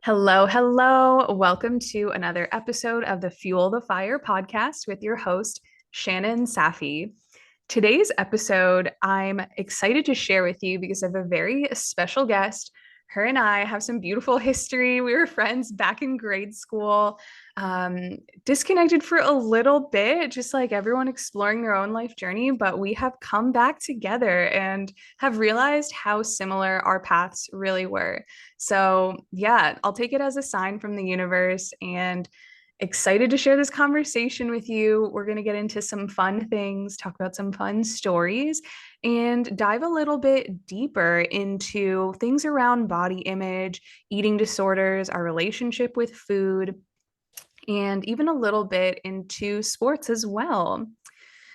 Hello, hello. Welcome to another episode of the Fuel the Fire podcast with your host, Shannon Safi. Today's episode, I'm excited to share with you because I have a very special guest. Her and I have some beautiful history. We were friends back in grade school, disconnected for a little bit, just like everyone exploring their own life journey. But we have come back together and have realized how similar our paths really were. So, yeah, I'll take it as a sign from the universe and excited to share this conversation with you. We're going to get into some fun things, talk about some fun stories, and dive a little bit deeper into things around body image, eating disorders, our relationship with food, and even a little bit into sports as well.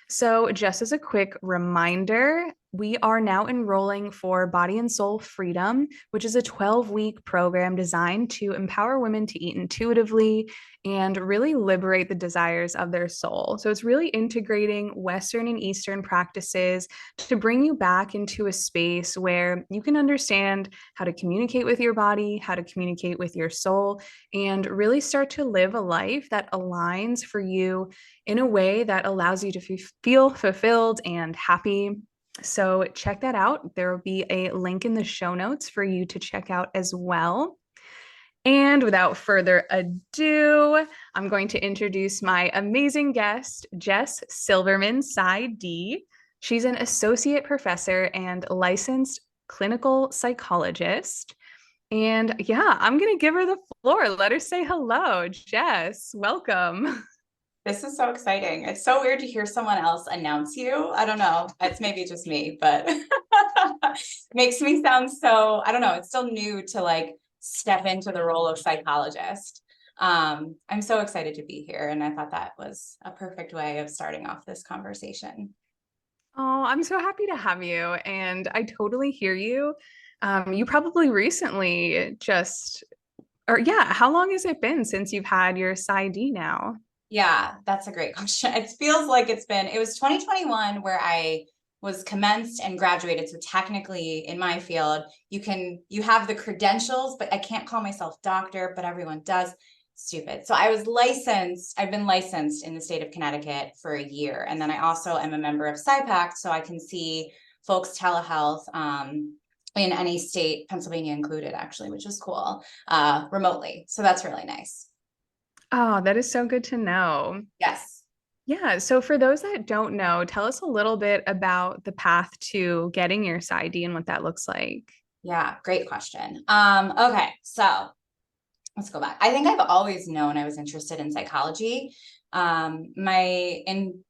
So, just as a quick reminder, we are now enrolling for Body and Soul Freedom, which is a 12-week program designed to empower women to eat intuitively and really liberate the desires of their soul. So, it's really integrating Western and Eastern practices to bring you back into a space where you can understand how to communicate with your body, how to communicate with your soul, and really start to live a life that aligns for you in a way that allows you to feel fulfilled and happy. So check that out. There will be a link in the show notes for you to check out as well. And without further ado, I'm going to introduce my amazing guest, Jess Silverman, PsyD. She's an associate professor and licensed clinical psychologist. And yeah, I'm going to give her the floor. Let her say hello. Jess, welcome. This is so exciting. It's so weird to hear someone else announce you. I don't know. It's maybe just me, but makes me sound so, I don't know. It's still new to like step into the role of psychologist. I'm so excited to be here. And I thought that was a perfect way of starting off this conversation. Oh, I'm so happy to have you. And I totally hear you. You probably recently just, or yeah, how long has it been since you've had your PsyD now? Yeah, that's a great question. It feels like it was 2021 where I was commenced and graduated. So technically in my field, you have the credentials, but I can't call myself doctor, but everyone does. Stupid. So I've been licensed in the state of Connecticut for a year. And then I also am a member of PsyPact, so I can see folks telehealth in any state, Pennsylvania included, actually, which is cool, remotely. So that's really nice. Oh, that is so good to know. Yes. Yeah. So for those that don't know, tell us a little bit about the path to getting your PsyD and what that looks like. Yeah, great question. Okay, so let's go back. I think I've always known I was interested in psychology. In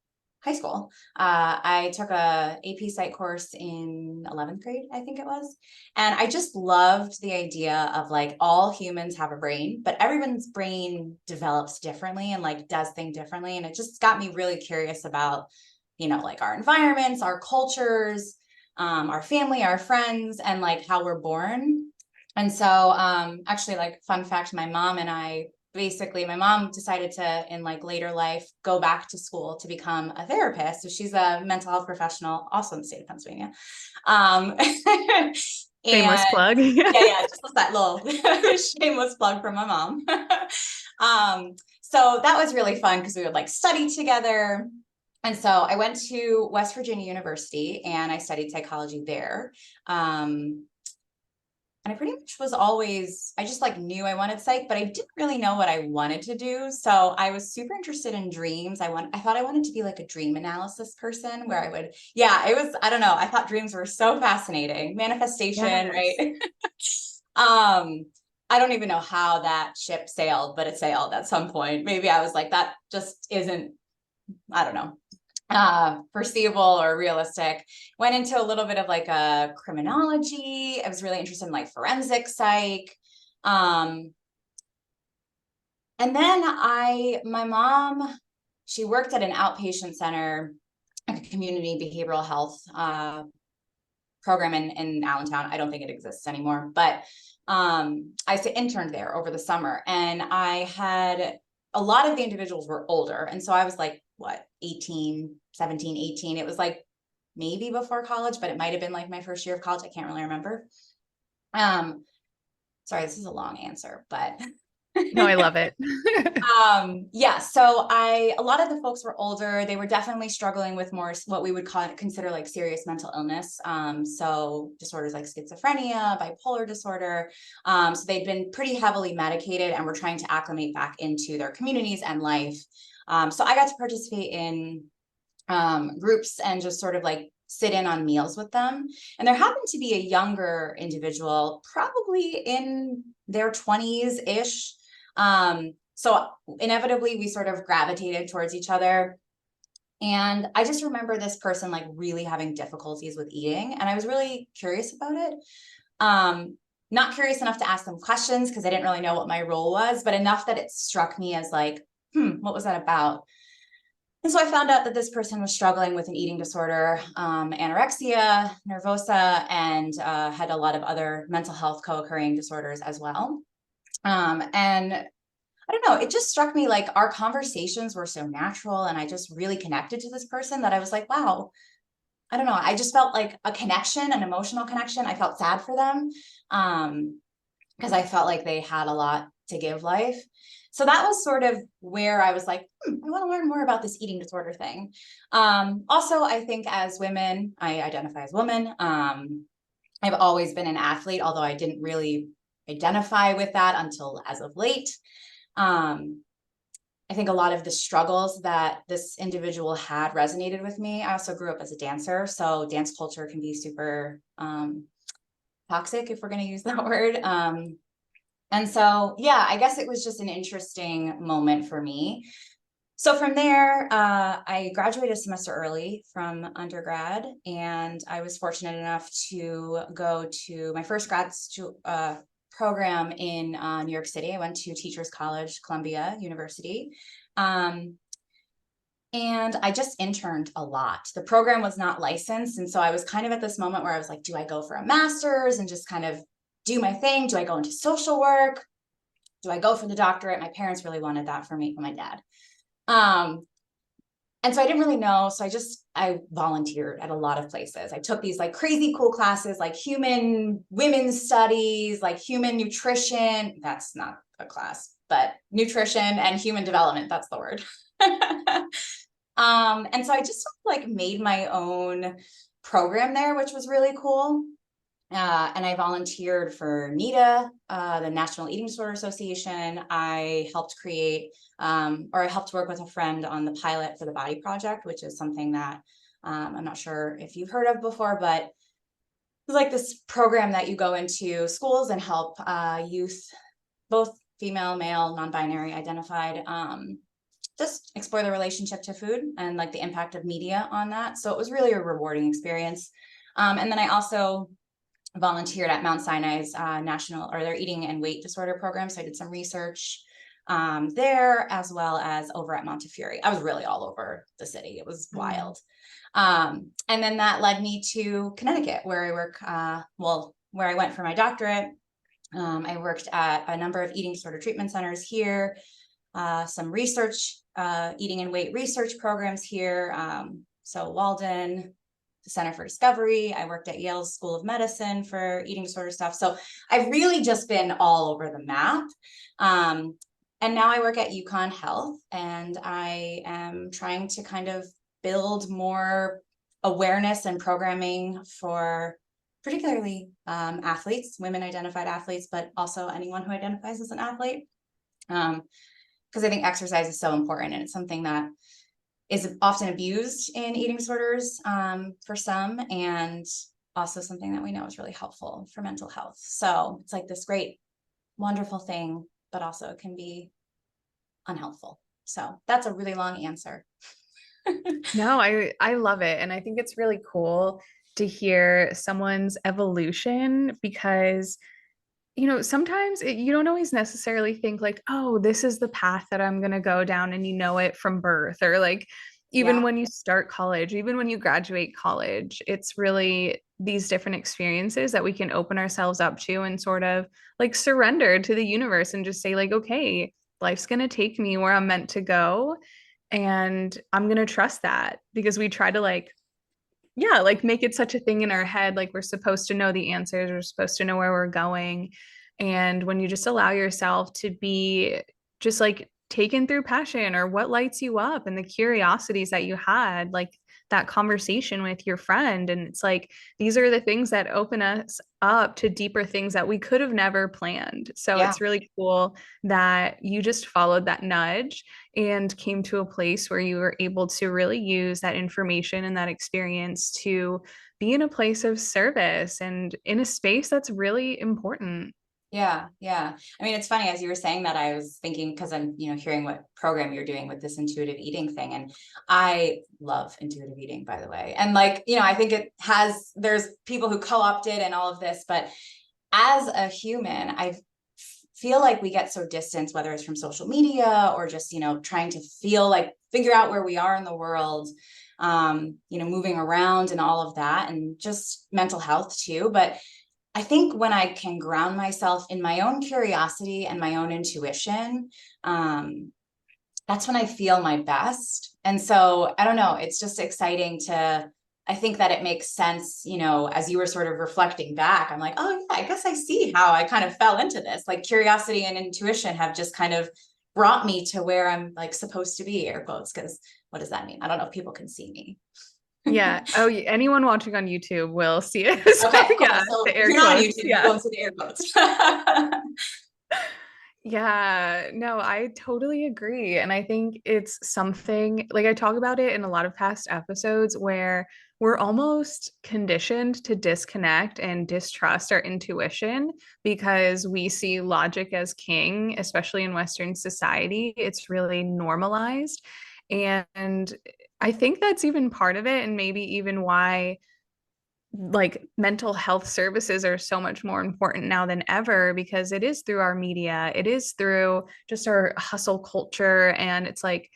high school, I took a AP Psych course in 11th grade, I think it was. And I just loved the idea of like all humans have a brain, but everyone's brain develops differently and like does things differently. And it just got me really curious about, like our environments, our cultures, our family, our friends, and like how we're born. And so actually, like, fun fact, my mom decided to, in like later life, go back to school to become a therapist. So she's a mental health professional, also in the state of Pennsylvania. Um, and Shameless plug. yeah, just that little shameless plug from my mom. So that was really fun because we would like study together. And so I went to West Virginia University and I studied psychology there. And I pretty much I just like knew I wanted psych, but I didn't really know what I wanted to do. So I was super interested in dreams. I thought I wanted to be like a dream analysis person where I don't know. I thought dreams were so fascinating. Manifestation, right? Yes. I don't even know how that ship sailed, but it sailed at some point. Maybe I was like, that just isn't, I don't know, foreseeable or realistic. Went into a little bit of like a criminology. I was really interested in like forensic psych. And then my mom, she worked at an outpatient center, like a community behavioral health program in Allentown. I don't think it exists anymore, but I interned there over the summer, and a lot of the individuals were older. And so I was like, what, 18, 17, 18. It was like maybe before college, but it might've been like my first year of college. I can't really remember. So Sorry, this is a long answer, but No, I love it. yeah, so a lot of the folks were older. They were definitely struggling with more what we would consider like serious mental illness. So disorders like schizophrenia, bipolar disorder. So they'd been pretty heavily medicated and were trying to acclimate back into their communities and life. So I got to participate in groups and just sort of like sit in on meals with them. And there happened to be a younger individual, probably in their 20s ish. So inevitably we sort of gravitated towards each other. And I just remember this person like really having difficulties with eating. And I was really curious about it. Not curious enough to ask them questions because I didn't really know what my role was, but enough that it struck me as like, what was that about? And so I found out that this person was struggling with an eating disorder, anorexia nervosa, and had a lot of other mental health co-occurring disorders as well. And I don't know, it just struck me like our conversations were so natural, and I just really connected to this person that I was like, wow, I don't know, I just felt like a connection, an emotional connection. I felt sad for them because I felt like they had a lot to give life. So that was sort of where I was like, I want to learn more about this eating disorder thing. Also, I think as women, I identify as woman. I've always been an athlete, although I didn't really identify with that until as of late. I think a lot of the struggles that this individual had resonated with me. I also grew up as a dancer, so dance culture can be super toxic, if we're going to use that word. And so, yeah, I guess it was just an interesting moment for me. So from there, I graduated a semester early from undergrad, and I was fortunate enough to go to my first grad program in New York City. I went to Teachers College, Columbia University. And I just interned a lot. The program was not licensed. And so I was kind of at this moment where I was like, do I go for a master's and just kind of do my thing? Do I go into social work? Do I go for the doctorate? My parents really wanted that for me, for my dad. And so I didn't really know. So I volunteered at a lot of places. I took these like crazy cool classes, like human women's studies, like human nutrition. That's not a class, but nutrition and human development. That's the word. And so I just like made my own program there, which was really cool. And I volunteered for NEDA, the National Eating Disorder Association. I helped create, or I helped work with a friend on the pilot for the Body Project, which is something that I'm not sure if you've heard of before, but it's like this program that you go into schools and help youth, both female, male, non-binary identified, just explore the relationship to food and like the impact of media on that. So it was really a rewarding experience. And then I also volunteered at Mount Sinai's national, or their eating and weight disorder program. So I did some research there, as well as over at Montefiore. I was really all over the city. It was wild. And then that led me to Connecticut, where I work, where I went for my doctorate. I worked at a number of eating disorder treatment centers here, some research, eating and weight research programs here. So Walden, the Center for Discovery. I worked at Yale's School of Medicine for eating disorder stuff. So I've really just been all over the map. And now I work at UConn Health, and I am trying to kind of build more awareness and programming for particularly athletes, women identified athletes, but also anyone who identifies as an athlete. Because I think exercise is so important, and it's something that is often abused in eating disorders for some, and also something that we know is really helpful for mental health. So it's like this great, wonderful thing, but also it can be unhelpful. So that's a really long answer. No, I love it. And I think it's really cool to hear someone's evolution because, sometimes you don't always necessarily think like, oh, this is the path that I'm going to go down, and you know it from birth, or like even Yeah. when you start college, even when you graduate college, it's really these different experiences that we can open ourselves up to and sort of like surrender to the universe and just say like, okay, life's going to take me where I'm meant to go. And I'm going to trust that because we try to like, yeah, like make it such a thing in our head. Like we're supposed to know the answers. We're supposed to know where we're going. And when you just allow yourself to be just like taken through passion or what lights you up and the curiosities that you had, like that conversation with your friend. And it's like, these are the things that open us up to deeper things that we could have never planned. So Yeah. it's really cool that you just followed that nudge and came to a place where you were able to really use that information and that experience to be in a place of service and in a space that's really important. Yeah, yeah. I mean, it's funny as you were saying that, I was thinking, because I'm, hearing what program you're doing with this intuitive eating thing. And I love intuitive eating, by the way. And like, I think there's people who co-opt it and all of this, but as a human, I feel like we get so distant, whether it's from social media or just, trying to figure out where we are in the world, moving around and all of that, and just mental health too. But I think when I can ground myself in my own curiosity and my own intuition, that's when I feel my best. And so I don't know, it's just exciting I think that it makes sense, as you were sort of reflecting back, I'm like, oh yeah, I guess I see how I kind of fell into this. Like curiosity and intuition have just kind of brought me to where I'm like supposed to be, air quotes, because what does that mean? I don't know if people can see me. Yeah. Oh, anyone watching on YouTube will see it. So Okay, cool. yeah, So the if air you're not on quotes. YouTube, you Yeah. won't see the air quotes. Yeah, no, I totally agree. And I think it's something like I talk about it in a lot of past episodes where we're almost conditioned to disconnect and distrust our intuition because we see logic as king, especially in Western society. It's really normalized. And I think that's even part of it, and maybe even why like mental health services are so much more important now than ever because it is through our media, it is through just our hustle culture. And it's like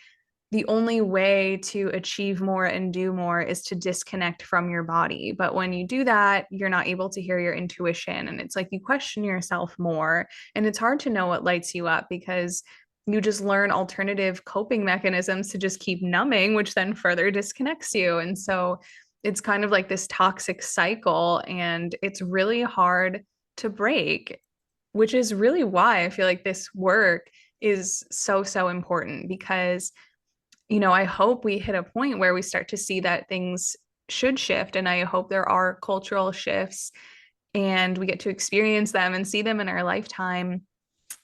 the only way to achieve more and do more is to disconnect from your body. But when you do that, you're not able to hear your intuition. And it's like you question yourself more. And it's hard to know what lights you up because you just learn alternative coping mechanisms to just keep numbing, which then further disconnects you. And so it's kind of like this toxic cycle, and it's really hard to break, which is really why I feel like this work is so, so important because I hope we hit a point where we start to see that things should shift. And I hope there are cultural shifts and we get to experience them and see them in our lifetime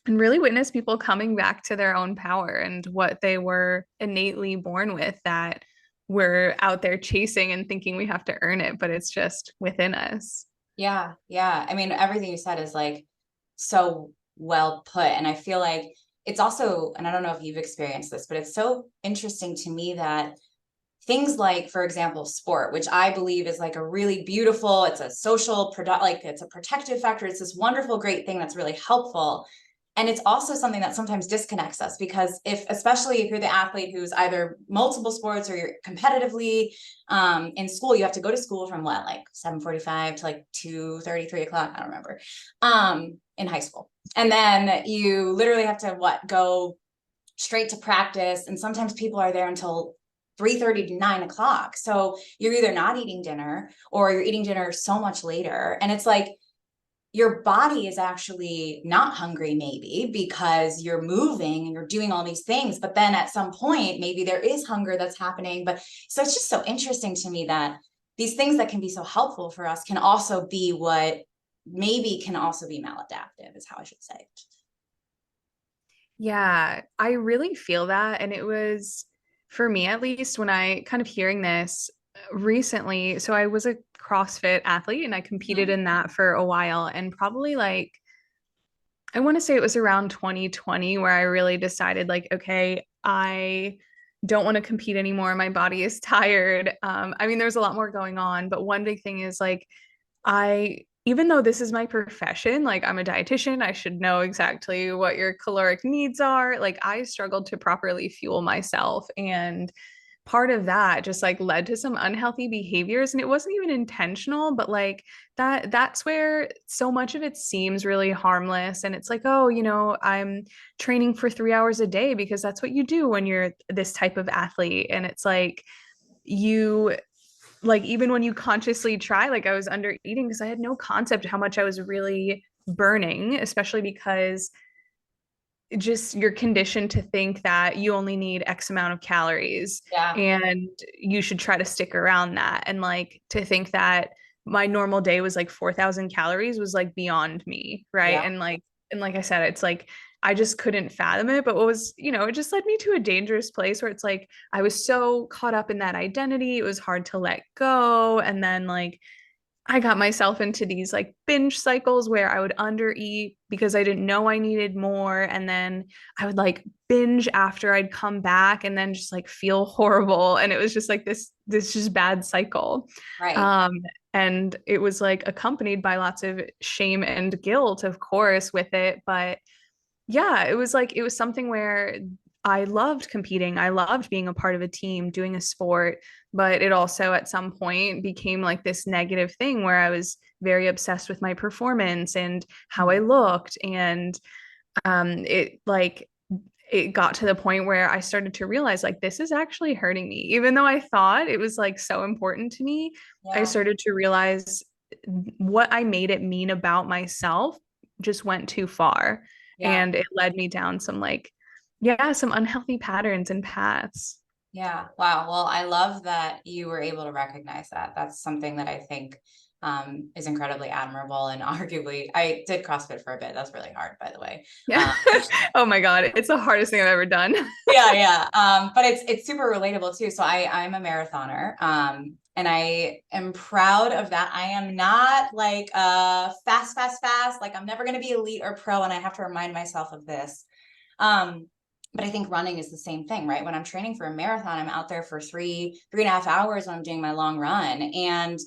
and really witness people coming back to their own power and what they were innately born with that we're out there chasing and thinking we have to earn it, but it's just within us. Yeah, yeah. I mean, everything you said is like so well put. And I feel like it's also, and I don't know if you've experienced this, but it's so interesting to me that things like, for example, sport, which I believe is like a really beautiful, it's a social product, like it's a protective factor. It's this wonderful, great thing that's really helpful. And it's also something that sometimes disconnects us because especially if you're the athlete who's either multiple sports or you're competitively in school, you have to go to school from what, like 7:45 to like 2:30, 3 o'clock, I don't remember, in high school. And then you literally have to go straight to practice. And sometimes people are there until 3:30 to 9 o'clock. So you're either not eating dinner or you're eating dinner so much later. And it's like, your body is actually not hungry maybe because you're moving and you're doing all these things, but then at some point maybe there is hunger that's happening. But so it's just so interesting to me that these things that can be so helpful for us can also be what maybe can also be maladaptive, is how I should say it. Yeah, I really feel that. And it was, for me at least, when I kind of hearing this recently. So I was a CrossFit athlete and I competed Mhm. in that for a while. And probably like, I want to say it was around 2020 where I really decided, like, okay, I don't want to compete anymore. My body is tired. I mean, there's a lot more going on, but one big thing is like, even though this is my profession, like I'm a dietitian, I should know exactly what your caloric needs are. Like I struggled to properly fuel myself. And part of that just like led to some unhealthy behaviors. And it wasn't even intentional, but like that's where so much of it seems really harmless. And it's like, oh, I'm training for 3 hours a day because that's what you do when you're this type of athlete. And it's you like even when you consciously try, like I was under eating because I had no concept how much I was really burning, especially because just you're conditioned to think that you only need X amount of calories Yeah. and you should try to stick around that. And like to think that my normal day was like 4,000 calories was like beyond me. Right. Yeah. And like I said, it's like, I just couldn't fathom it. But what was, it just led me to a dangerous place where it's like I was so caught up in that identity. It was hard to let go. And then like I got myself into these like binge cycles where I would undereat because I didn't know I needed more. And then I would like binge after I'd come back and then just like feel horrible. And it was just like this just bad cycle. Right. Um, and it was like accompanied by lots of shame and guilt, of course, with it. But yeah, it was something where I loved competing. I loved being a part of a team, doing a sport, but it also at some point became like this negative thing where I was very obsessed with my performance and how I Mhm. looked. And it got to the point where I started to realize like this is actually hurting me. Even though I thought it was like so important to me, I Yeah. started to realize what I made it mean about myself just went too far. Yeah. And it led me down some like, yeah, some unhealthy patterns and paths. Yeah. Wow. Well, I love that you were able to recognize that. That's something that I think is incredibly admirable. And arguably, I did CrossFit for a bit. That's really hard, by the way. Yeah. Oh my God. It's the hardest thing I've ever done. Yeah, yeah. But it's super relatable too. So I'm a marathoner. And I am proud of that. I am not like fast. Like I'm never gonna be elite or pro, and I have to remind myself of this. Um, but I think running is the same thing, right? When I'm training for a marathon, I'm out there for 3.5 hours when I'm doing my long run. And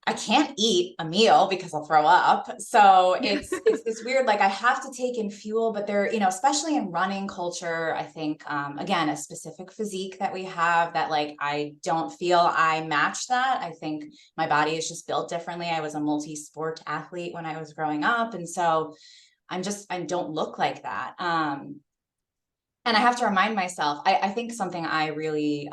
I can't eat a meal because I'll throw up. So it's this weird, like I have to take in fuel, but there, especially in running culture, I think again, a specific physique that we have that like I don't feel I match that. I think my body is just built differently. I was a multi-sport athlete when I was growing up. And so I don't look like that. And I have to remind myself, I think something I really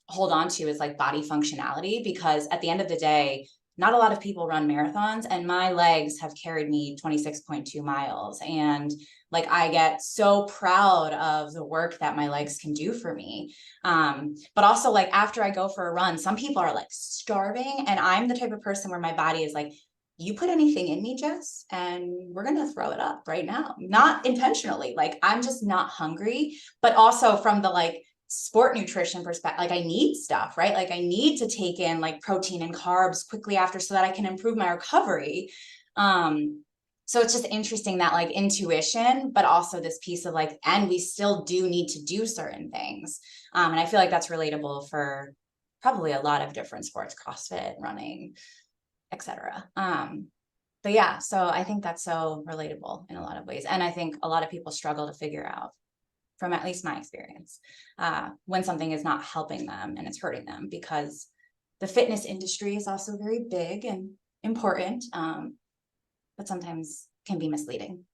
hold on to is like body functionality, because at the end of the day, not a lot of people run marathons, and my legs have carried me 26.2 miles. And like, I get so proud of the work that my legs can do for me. But also like after I go for a run, some people are like starving, and I'm the type of person where my body is like, you put anything in me, Jess, and we're going to throw it up right now. Not intentionally. Like I'm just not hungry, but also from the like sport nutrition perspective, like I need stuff, right? Like I need to take in like protein and carbs quickly after so that I can improve my recovery. So it's just interesting that like intuition, but also this piece of like, and we still do need to do certain things. And I feel like that's relatable for probably a lot of different sports, CrossFit, running, etc. But yeah, so I think that's so relatable in a lot of ways. And I think a lot of people struggle to figure out, from at least my experience, when something is not helping them and it's hurting them, because the fitness industry is also very big and important, but sometimes can be misleading.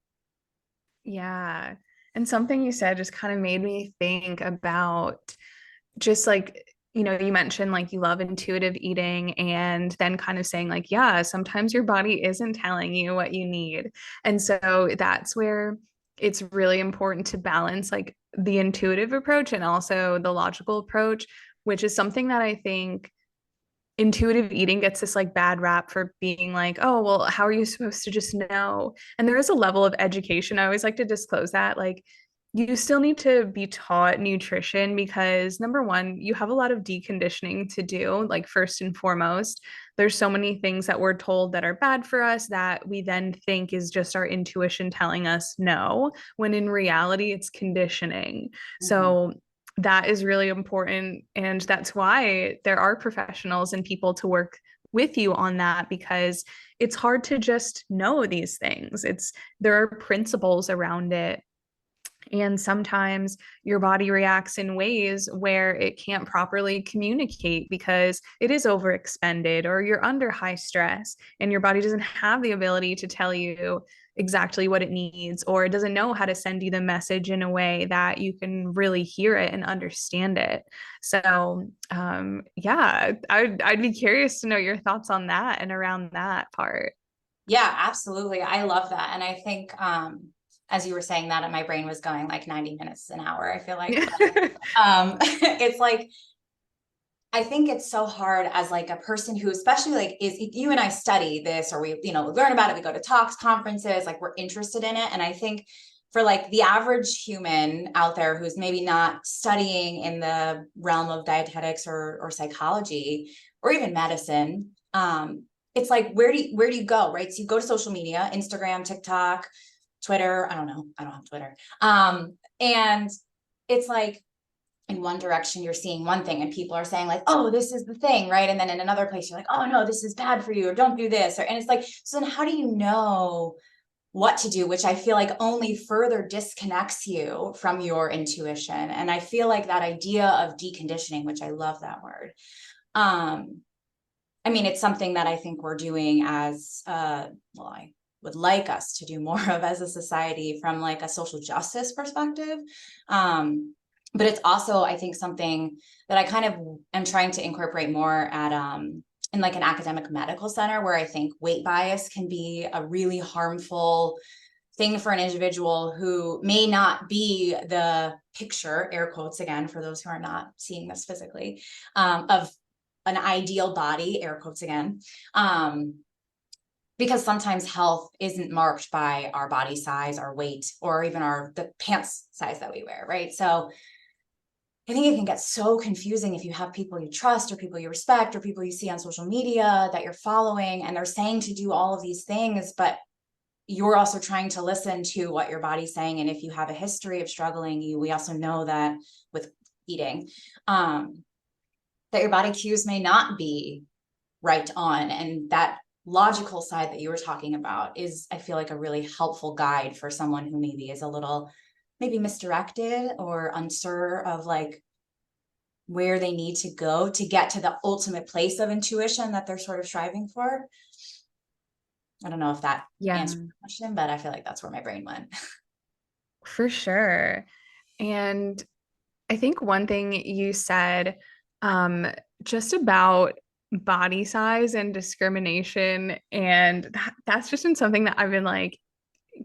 Yeah. And something you said just kind of made me think about just like, you mentioned like you love intuitive eating and then kind of saying like, yeah, sometimes your body isn't telling you what you need. And so that's where it's really important to balance like the intuitive approach and also the logical approach, which is something that I think intuitive eating gets this like bad rap for being like, oh, well, how are you supposed to just know? And there is a level of education. I always like to disclose that. Like, you still need to be taught nutrition because number one, you have a lot of deconditioning to do. Like, first and foremost, there's so many things that we're told that are bad for us that we then think is just our intuition telling us no, when in reality, it's conditioning. Mm-hmm. So, that is really important. And that's why there are professionals and people to work with you on that because it's hard to just know these things. There are principles around it. And sometimes your body reacts in ways where it can't properly communicate because it is overexpended or you're under high stress and your body doesn't have the ability to tell you exactly what it needs or it doesn't know how to send you the message in a way that you can really hear it and understand it. So, yeah, I'd be curious to know your thoughts on that and around that part. Yeah, absolutely. I love that. And I think, as you were saying that, my brain was going like 90 minutes an hour, I feel like, it's like, I think it's so hard as like a person who, especially like is you and I study this, or we, learn about it, we go to talks, conferences, like we're interested in it. And I think for like the average human out there who's maybe not studying in the realm of dietetics or psychology or even medicine, it's like, where do you go? Right. So you go to social media, Instagram, TikTok, Twitter. I don't know. I don't have Twitter. And it's like, in one direction you're seeing one thing and people are saying like, oh, this is the thing, right? And then in another place you're like, oh no, this is bad for you, or don't do this, and it's like, so then how do you know what to do? Which I feel like only further disconnects you from your intuition. And I feel like that idea of deconditioning, which I love that word, I mean, it's something that I think we're doing as well, I would like us to do more of as a society from like a social justice perspective. But it's also, I think, something that I kind of am trying to incorporate more at in like an academic medical center, where I think weight bias can be a really harmful thing for an individual who may not be the picture, air quotes again, for those who are not seeing this physically, of an ideal body, air quotes again. Because sometimes health isn't marked by our body size, our weight, or even the pants size that we wear, right? So I think it can get so confusing if you have people you trust or people you respect or people you see on social media that you're following, and they're saying to do all of these things, but you're also trying to listen to what your body's saying. And if you have a history of struggling, we also know that with eating, that your body cues may not be right on. And that logical side that you were talking about is, I feel like, a really helpful guide for someone who maybe is a little maybe misdirected or unsure of like where they need to go to get to the ultimate place of intuition that they're sort of striving for. I don't know if that Yeah, answered the question, but I feel like that's where my brain went. for sure. And I think one thing you said, um, just about body size and discrimination, and that's just been something that I've been like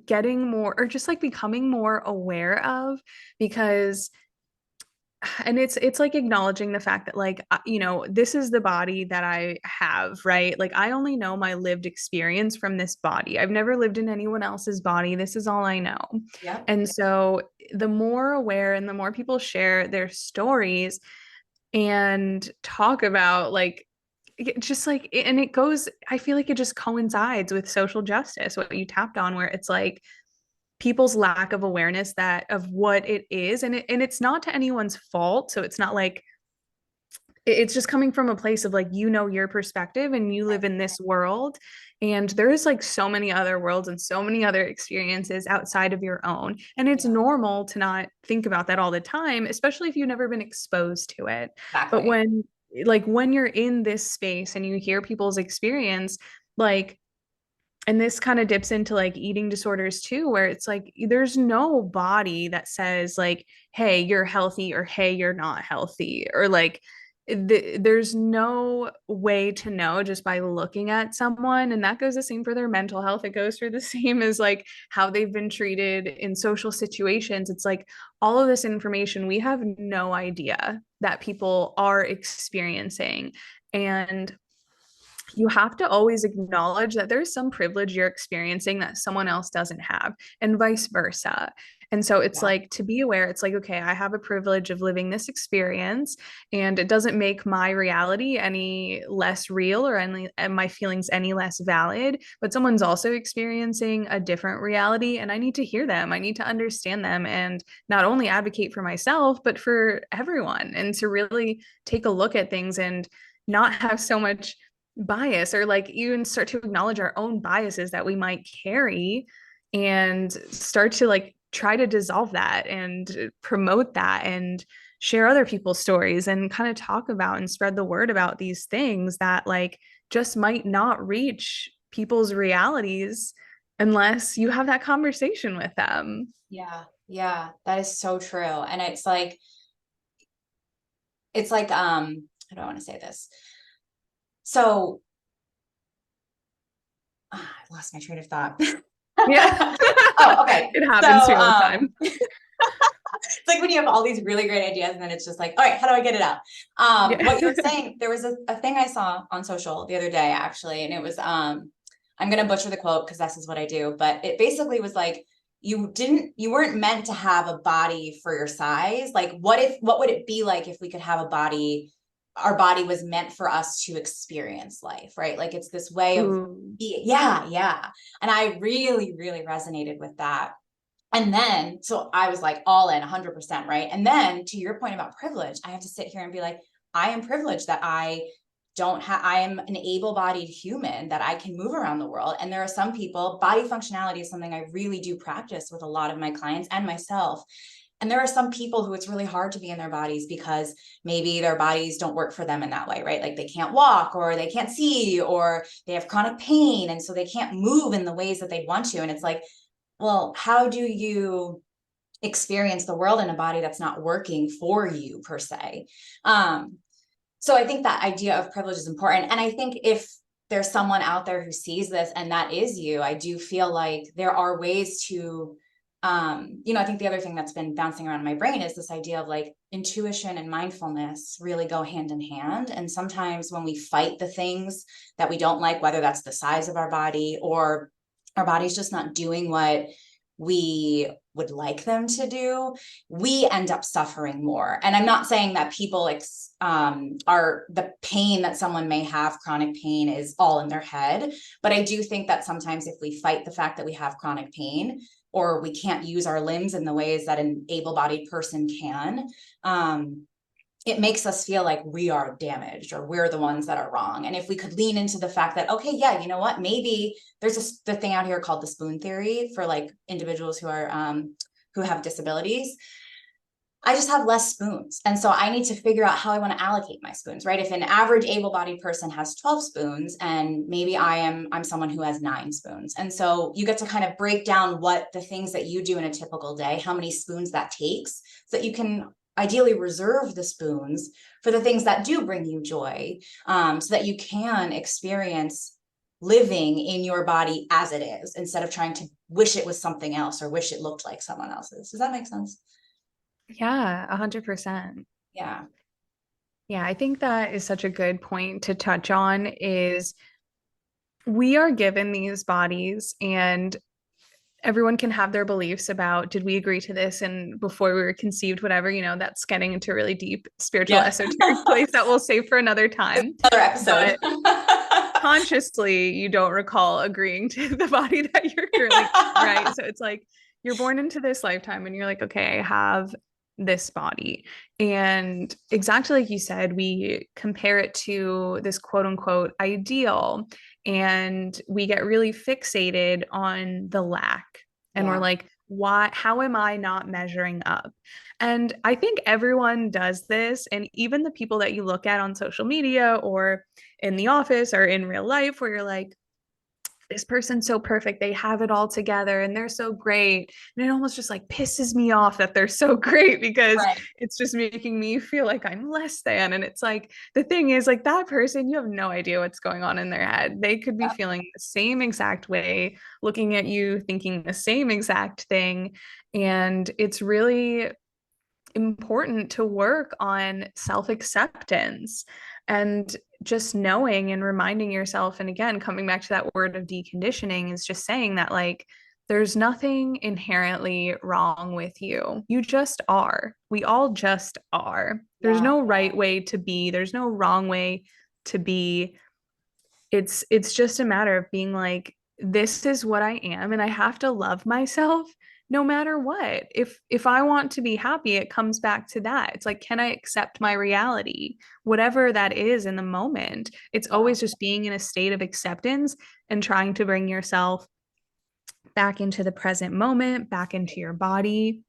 getting more, or just like becoming more aware of, because and it's like acknowledging the fact that like this is the body that I have, right? Like I only know my lived experience from this body. I've never lived in anyone else's body. This is all I know. Yep. And so the more aware and the more people share their stories and talk about like just like, and it goes, I feel like it just coincides with social justice, what you tapped on, where it's like people's lack of awareness that of what it is, and it's not to anyone's fault, so it's not like it's just coming from a place of like your perspective and you live in this world, and there's like so many other worlds and so many other experiences outside of your own, and it's Yeah, normal to not think about that all the time, especially if you've never been exposed to it. But exactly. when you're in this space and you hear people's experience, like, and this kind of dips into like eating disorders too, where it's like there's no body that says like, hey, you're healthy, or hey, you're not healthy, or like there's no way to know just by looking at someone. And that goes the same for their mental health. It goes for the same as like how they've been treated in social situations. It's like all of this information, we have no idea that people are experiencing. And you have to always acknowledge that there's some privilege you're experiencing that someone else doesn't have, and vice versa. And so it's Yeah. like to be aware, it's like, okay, I have a privilege of living this experience, and it doesn't make my reality any less real or any and my feelings any less valid. But someone's also experiencing a different reality, and I need to hear them. I need to understand them and not only advocate for myself, but for everyone, and to really take a look at things and not have so much bias, or like even start to acknowledge our own biases that we might carry, and start to like try to dissolve that and promote that and share other people's stories and kind of talk about and spread the word about these things that like just might not reach people's realities unless you have that conversation with them. Yeah. Yeah. That is so true. And it's like, how do I want to say this? So I lost my train of thought. Yeah. Oh, okay. It So, happens to me all the time. it's like when you have all these really great ideas and then it's just like, all right, how do I get it out? Yeah. What you were saying, there was a thing I saw on social the other day, actually, and it was, I'm going to butcher the quote because this is what I do, but it basically was like, you weren't meant to have a body for your size. Like, what would it be like if we could have a body, our body was meant for us to experience life, right? Like it's this way of Ooh. being. Yeah, yeah. And I really, really resonated with that. And then, so I was like all in 100%, right? And then to your point about privilege, I have to sit here and be like, I am privileged that I am an able-bodied human, that I can move around the world. And there are some people, body functionality is something I really do practice with a lot of my clients and myself. And there are some people who it's really hard to be in their bodies because maybe their bodies don't work for them in that way, right? Like they can't walk or they can't see or they have chronic pain. And so they can't move in the ways that they want to. And it's like, well, how do you experience the world in a body that's not working for you per se? So I think that idea of privilege is important. And I think if there's someone out there who sees this and that is you, I do feel like there are ways to, I think the other thing that's been bouncing around in my brain is this idea of like intuition and mindfulness really go hand in hand. And sometimes when we fight the things that we don't like, whether that's the size of our body or our body's just not doing what we would like them to do, we end up suffering more. And I'm not saying that people are the pain that someone may have, chronic pain, is all in their head. But I do think that sometimes if we fight the fact that we have chronic pain or we can't use our limbs in the ways that an able-bodied person can, it makes us feel like we are damaged or we're the ones that are wrong. And if we could lean into the fact that, okay, yeah, you know what, maybe there's the thing out here called the spoon theory for like individuals who have disabilities. I just have less spoons. And so I need to figure out how I want to allocate my spoons, right? If an average able-bodied person has 12 spoons and maybe I'm someone who has 9 spoons. And so you get to kind of break down what the things that you do in a typical day, how many spoons that takes, so that you can ideally reserve the spoons for the things that do bring you joy, so that you can experience living in your body as it is instead of trying to wish it was something else or wish it looked like someone else's. Does that make sense? Yeah, 100%. Yeah. Yeah, I think that is such a good point to touch on is we are given these bodies and everyone can have their beliefs about did we agree to this and before we were conceived, whatever, that's getting into a really deep spiritual Yeah. esoteric place that we'll save for another time. Another episode. But consciously, you don't recall agreeing to the body that you're currently in, right? So it's like you're born into this lifetime and you're like, okay, I have this body. And exactly like you said, we compare it to this quote unquote ideal and we get really fixated on the lack. And we're Yeah. like, why, how am I not measuring up? And I think everyone does this. And even the people that you look at on social media or in the office or in real life, where you're like, this person's so perfect. They have it all together and they're so great. And it almost just like pisses me off that they're so great because Right. it's just making me feel like I'm less than. And it's like, the thing is, like, that person, you have no idea what's going on in their head. They could be Yeah. feeling the same exact way, looking at you, thinking the same exact thing. And it's really important to work on self acceptance and just knowing and reminding yourself. And again, coming back to that word of deconditioning, is just saying that, like, there's nothing inherently wrong with you. You just are. We all just are. There's Yeah. no right way to be, there's no wrong way to be. It's just a matter of being like, this is what I am and I have to love myself no matter what. If I want to be happy, it comes back to that. It's like, can I accept my reality, whatever that is in the moment? It's Yeah. always just being in a state of acceptance and trying to bring yourself back into the present moment, back into your body.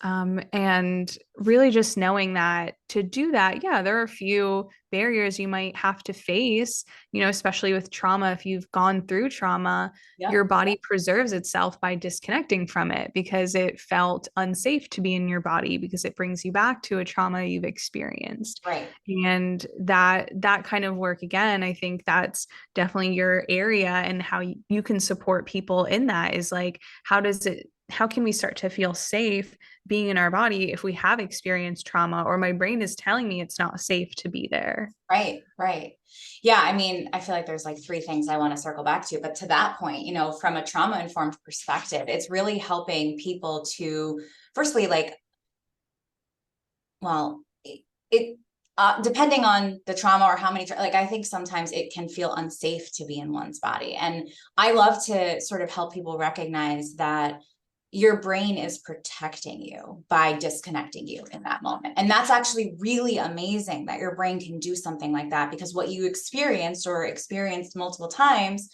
And really just knowing that to do that, yeah, there are a few barriers you might have to face, especially with trauma. If you've gone through trauma, your Yep. body preserves itself by disconnecting from it because it felt unsafe to be in your body because it brings you back to a trauma you've experienced. Right. And that kind of work, again, I think that's definitely your area, and how you can support people in that is like, how can we start to feel safe being in our body if we have experienced trauma, or my brain is telling me it's not safe to be there? Right, right. Yeah, I mean, I feel like there's like three things I want to circle back to, but to that point, from a trauma informed perspective, it's really helping people to, firstly, like, well, it depending on the trauma or how many, like, I think sometimes it can feel unsafe to be in one's body. And I love to sort of help people recognize that your brain is protecting you by disconnecting you in that moment. And that's actually really amazing that your brain can do something like that, because what you experienced or experienced multiple times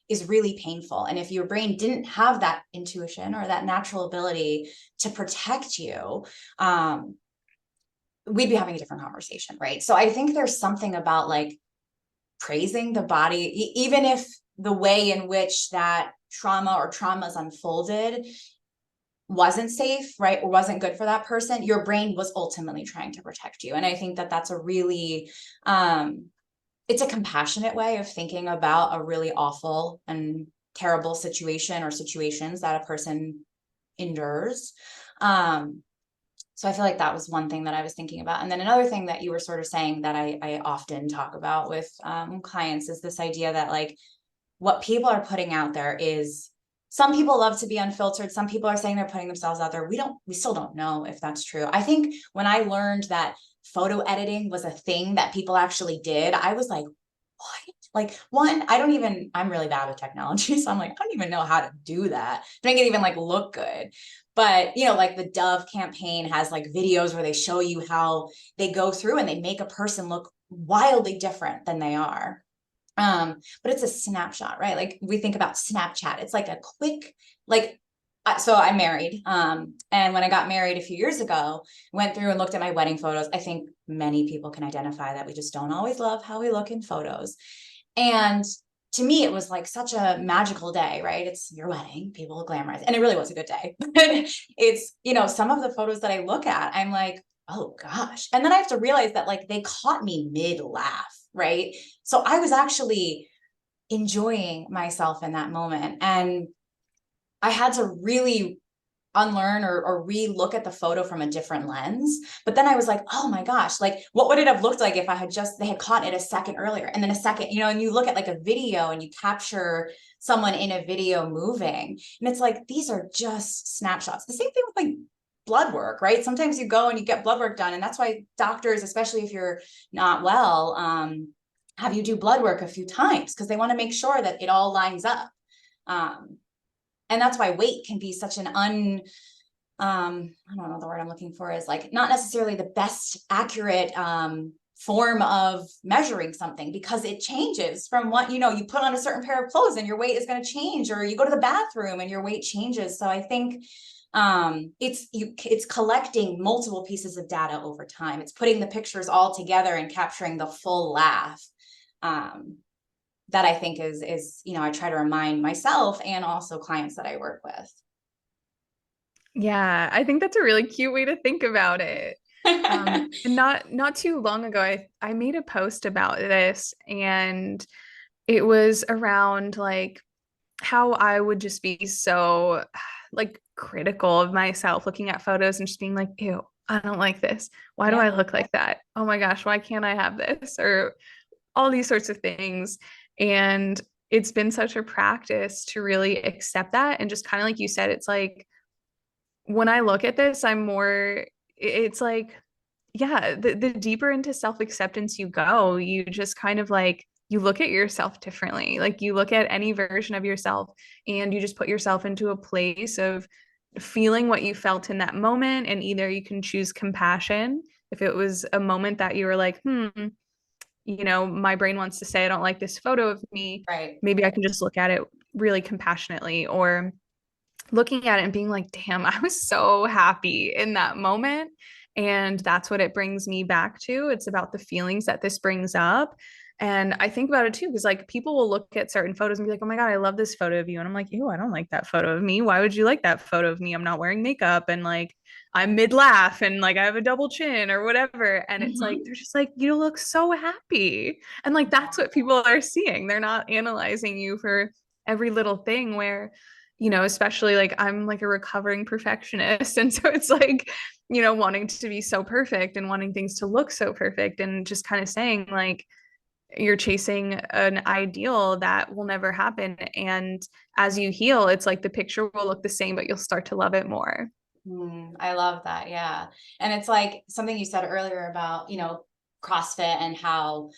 is really painful. And if your brain didn't have that intuition or that natural ability to protect you, we'd be having a different conversation, right? So I think there's something about like praising the body, even if the way in which that trauma or traumas unfolded wasn't safe, right, or wasn't good for that person, your brain was ultimately trying to protect you. And I think that that's a really, it's a compassionate way of thinking about a really awful and terrible situation or situations that a person endures. So I feel like that was one thing that I was thinking about. And then another thing that you were sort of saying that I often talk about with clients is this idea that like what people are putting out there is, some people love to be unfiltered. Some people are saying they're putting themselves out there. We still don't know if that's true. I think when I learned that photo editing was a thing that people actually did, I was like, what? Like, one, I'm really bad with technology. So I'm like, I don't even know how to do that to make it even like look good. But, like the Dove campaign has like videos where they show you how they go through and they make a person look wildly different than they are. But it's a snapshot, right? Like we think about Snapchat, it's like a quick, like, so I'm married. And when I got married a few years ago, went through and looked at my wedding photos. I think many people can identify that we just don't always love how we look in photos. And to me, it was like such a magical day, right? It's your wedding, people glamorize, and it really was a good day. But it's, some of the photos that I look at, I'm like, oh gosh. And then I have to realize that like they caught me mid laugh, right? So I was actually enjoying myself in that moment. And I had to really unlearn or re-look at the photo from a different lens. But then I was like, oh my gosh, like what would it have looked like if they had caught it a second earlier, and then a second, and you look at like a video and you capture someone in a video moving, and it's like, these are just snapshots. The same thing with like blood work, right? Sometimes you go and you get blood work done. And that's why doctors, especially if you're not well, have you do blood work a few times because they want to make sure that it all lines up. And that's why weight can be such an I don't know, the word I'm looking for is like not necessarily the best accurate form of measuring something, because it changes from what, you put on a certain pair of clothes and your weight is going to change, or you go to the bathroom and your weight changes. So I think it's collecting multiple pieces of data over time. It's putting the pictures all together and capturing the full laugh. That I think is, I try to remind myself and also clients that I work with. Yeah, I think that's a really cute way to think about it. And not too long ago, I made a post about this, and it was around like how I would just be so like critical of myself, looking at photos and just being like, ew, I don't like this. Why do Yeah. I look like that? Oh my gosh, why can't I have this? Or all these sorts of things. And it's been such a practice to really accept that. And just kind of like you said, it's like when I look at this, it's like, yeah, the deeper into self-acceptance you go, you just kind of like, you look at yourself differently. Like you look at any version of yourself and you just put yourself into a place of feeling what you felt in that moment. And either you can choose compassion if it was a moment that you were like, my brain wants to say, I don't like this photo of me. Right. Maybe I can just look at it really compassionately. Or looking at it and being like, damn, I was so happy in that moment. And that's what it brings me back to. It's about the feelings that this brings up. And I think about it too, because like people will look at certain photos and be like, oh my God, I love this photo of you. And I'm like, ew, I don't like that photo of me. Why would you like that photo of me? I'm not wearing makeup and like I'm mid laugh and like I have a double chin or whatever. And it's like, Mhm. they're just like, you look so happy. And like that's what people are seeing. They're not analyzing you for every little thing where especially like I'm like a recovering perfectionist. And so it's like, wanting to be so perfect and wanting things to look so perfect and just kind of saying like, you're chasing an ideal that will never happen. And as you heal, it's like the picture will look the same, but you'll start to love it more. I love that. Yeah. And it's like something you said earlier about, CrossFit and how,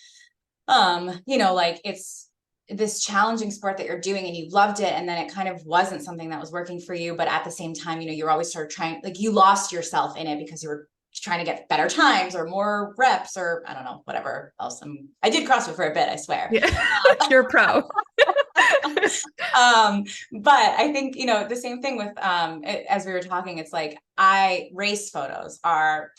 like it's this challenging sport that you're doing and you loved it. And then it kind of wasn't something that was working for you. But at the same time, you're always sort of trying, like you lost yourself in it because you were trying to get better times or more reps or I don't know, whatever else. I did CrossFit for a bit, I swear. Yeah. You're a pro. But I think, the same thing with, as we were talking, it's like race photos are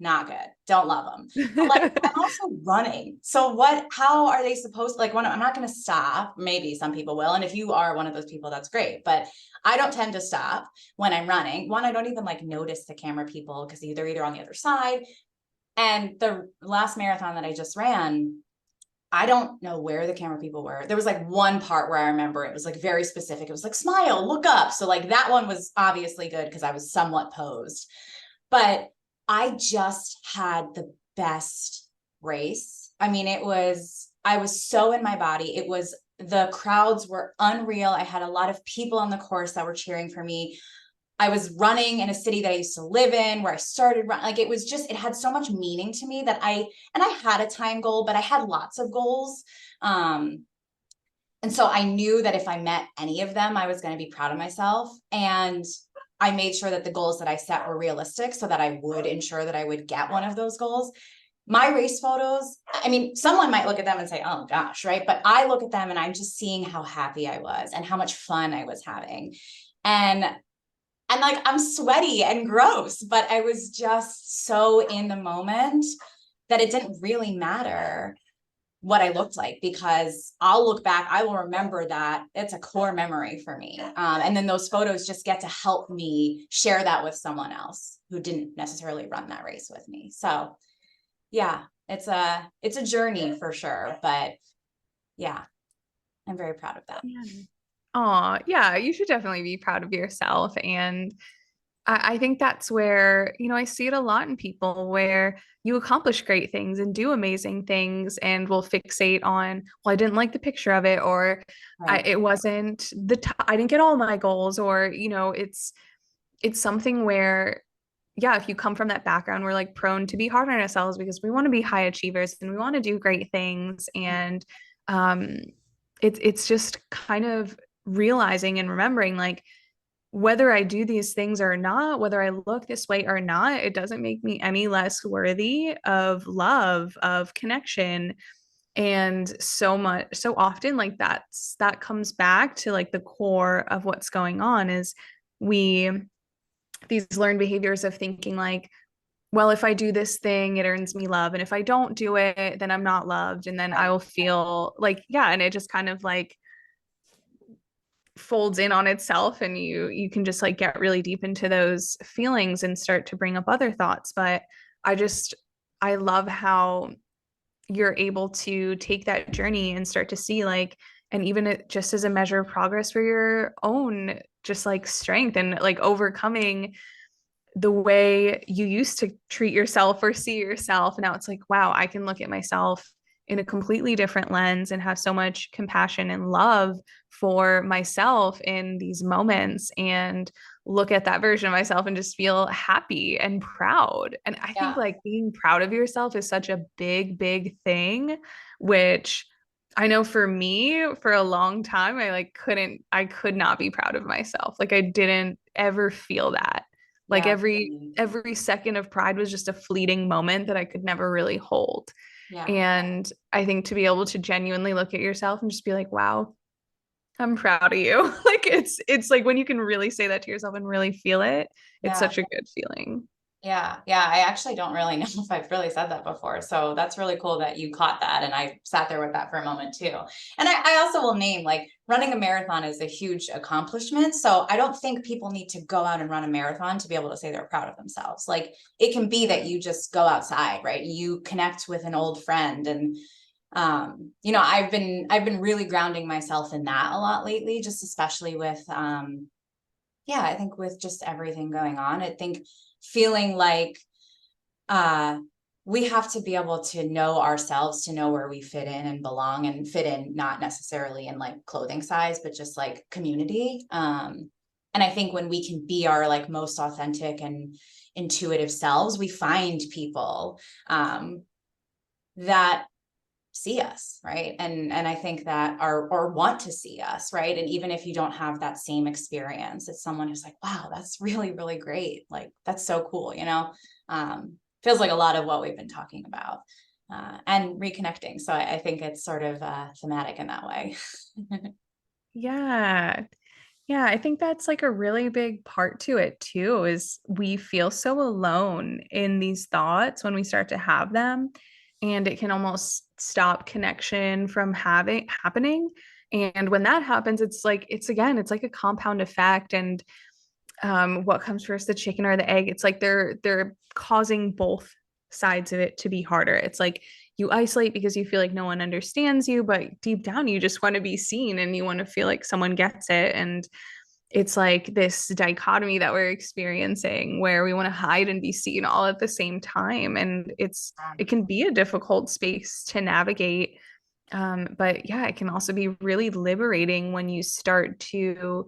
not good. Don't love them. But like I'm also running. So how are they supposed to, like when I'm not going to stop, maybe some people will. And if you are one of those people, that's great. But I don't tend to stop when I'm running. One, I don't even like notice the camera people because they're either on the other side. And the last marathon that I just ran, I don't know where the camera people were. There was like one part where I remember it was like very specific. It was like, smile, look up. So like that one was obviously good because I was somewhat posed. But I just had the best race. I mean, I was so in my body. The crowds were unreal. I had a lot of people on the course that were cheering for me. I was running in a city that I used to live in where I started running. Like it had so much meaning to me that I had a time goal, but I had lots of goals. Um, and so I knew that if I met any of them, I was going to be proud of myself. And I made sure that the goals that I set were realistic so that I would ensure that I would get one of those goals. My race photos, I mean, someone might look at them and say, oh gosh, right? But I look at them and I'm just seeing how happy I was and how much fun I was having. And like I'm sweaty and gross, but I was just so in the moment that it didn't really matter what I looked like because I'll look back, I will remember that. It's a core memory for me. And then those photos just get to help me share that with someone else who didn't necessarily run that race with me. So yeah, it's a journey for sure, but yeah, I'm very proud of that. Yeah. Oh, yeah, you should definitely be proud of yourself. And I think that's where, I see it a lot in people where you accomplish great things and do amazing things and will fixate on, well, I didn't like the picture of it, or Right. it wasn't I didn't get all my goals, or, it's something where, yeah, if you come from that background, we're like prone to be hard on ourselves because we want to be high achievers and we want to do great things. And um, it's just kind of realizing and remembering like, whether I do these things or not, whether I look this way or not, it doesn't make me any less worthy of love, of connection. And so often, like that comes back to like the core of what's going on is we, these learned behaviors of thinking like, well, if I do this thing, it earns me love. And if I don't do it, then I'm not loved. And then I Right. will feel like, yeah. And it just kind of like folds in on itself and you can just like get really deep into those feelings and start to bring up other thoughts. But I just I love how you're able to take that journey and start to see like, and even it just as a measure of progress for your own just like strength and like overcoming the way you used to treat yourself or see yourself. And now it's like, wow, I can look at myself in a completely different lens and have so much compassion and love for myself in these moments and look at that version of myself and just feel happy and proud. And I think Yeah. like being proud of yourself is such a big, big thing, which I know for me, for a long time, I could not be proud of myself. Like I didn't ever feel that. Like Yeah. every second of pride was just a fleeting moment that I could never really hold. Yeah. And I think to be able to genuinely look at yourself and just be like, wow, I'm proud of you. Like it's like when you can really say that to yourself and really feel it, it's Yeah. such a good feeling. Yeah, yeah. I actually don't really know if I've really said that before. So that's really cool that you caught that. And I sat there with that for a moment too. And I also will name like running a marathon is a huge accomplishment. So I don't think people need to go out and run a marathon to be able to say they're proud of themselves. Like it can be that you just go outside, right? You connect with an old friend and I've been really grounding myself in that a lot lately, just especially with yeah, I think with just everything going on. I think feeling like uh we have to be able to know ourselves, to know where we fit in and belong, and fit in not necessarily in like clothing size, but just like community. And I think when we can be our like most authentic and intuitive selves, we find people that see us, right? And I think that are or want to see us, right? And even if you don't have that same experience, it's someone who's like, wow, that's really, really great. Like that's so cool, you know? Feels like a lot of what we've been talking about. And reconnecting. So I think it's sort of thematic in that way. Yeah. Yeah, I think that's like a really big part to it too, is we feel so alone in these thoughts when we start to have them, and it can almost stop connection from having happening. And when that happens, it's like it's like a compound effect. And what comes first, the chicken or the egg? It's like they're causing both sides of it to be harder. It's like you isolate because you feel like no one understands you, but deep down you just want to be seen and you want to feel like someone gets it. And it's like this dichotomy that we're experiencing where we want to hide and be seen all at the same time. And it can be a difficult space to navigate. But yeah, it can also be really liberating when you start to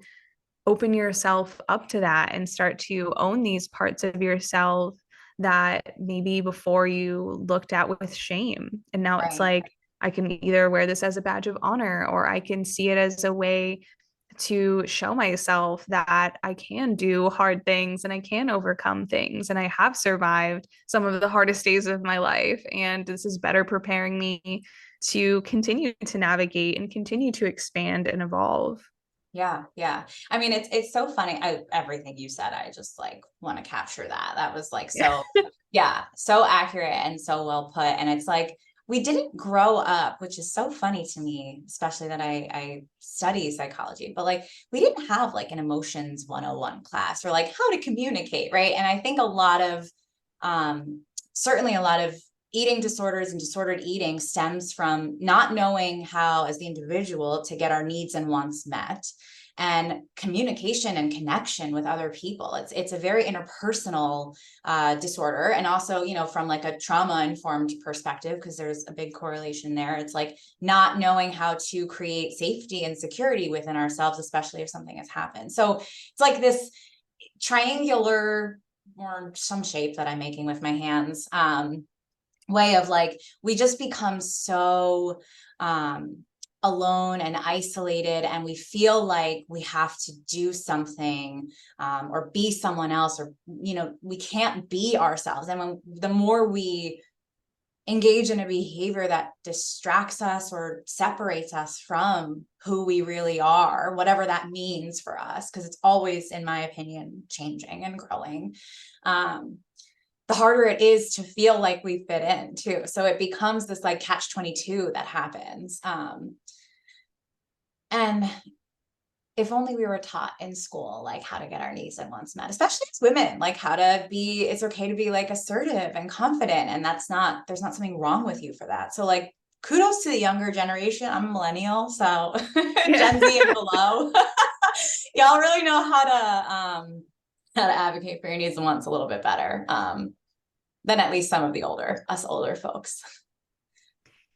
open yourself up to that and start to own these parts of yourself that maybe before you looked at with shame. And now it's Right. like, I can either wear this as a badge of honor, or I can see it as a way to show myself that I can do hard things and I can overcome things. And I have survived some of the hardest days of my life. And this is better preparing me to continue to navigate and continue to expand and evolve. Yeah, yeah. I mean, it's so funny. Everything you said, I just like want to capture that. That was like Yeah. so, yeah, so accurate and so well put. And it's like we didn't grow up, which is so funny to me, especially that I study psychology, but like we didn't have like an emotions 101 class or like how to communicate, right? And I think a lot of certainly a lot of eating disorders and disordered eating stems from not knowing how, as the individual, to get our needs and wants met, and communication and connection with other people. It's a very interpersonal disorder, and also, you know, from like a trauma informed perspective, because there's a big correlation there. It's like not knowing how to create safety and security within ourselves, especially if something has happened. So it's like this triangular, or some shape that I'm making with my hands, way of like we just become so alone and isolated, and we feel like we have to do something or be someone else, or you know, we can't be ourselves. And when the more we engage in a behavior that distracts us or separates us from who we really are, whatever that means for us, because it's always, in my opinion, changing and growing, the harder it is to feel like we fit in too. So it becomes this like catch 22 that happens. And if only we were taught in school, like how to get our needs and wants met, especially as women, like how to be, it's okay to be like assertive and confident. And there's not something wrong with you for that. So like, kudos to the younger generation. I'm a millennial, so Yeah. Gen Z and below. Y'all really know how to advocate for your needs and wants a little bit better. Than at least some of us older folks.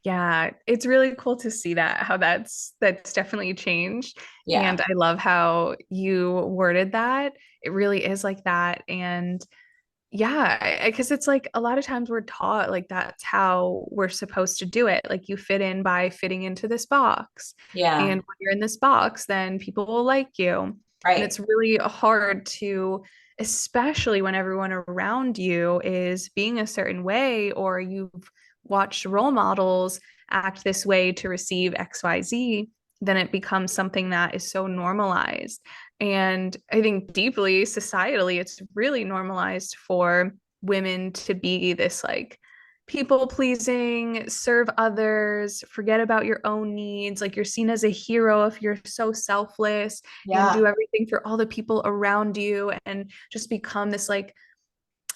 Yeah, it's really cool to see that, how that's definitely changed. Yeah. And I love how you worded that. It really is like that. And yeah, because it's like a lot of times we're taught like that's how we're supposed to do it. Like you fit in by fitting into this box. Yeah. And when you're in this box, then people will like you. And Right. it's really hard to, especially when everyone around you is being a certain way, or you've watched role models act this way to receive XYZ. then it becomes something that is so normalized. And I think deeply societally, it's really normalized for women to be this like people pleasing, serve others, forget about your own needs. Like you're seen as a hero if you're so selfless and Yeah. do everything for all the people around you and just become this like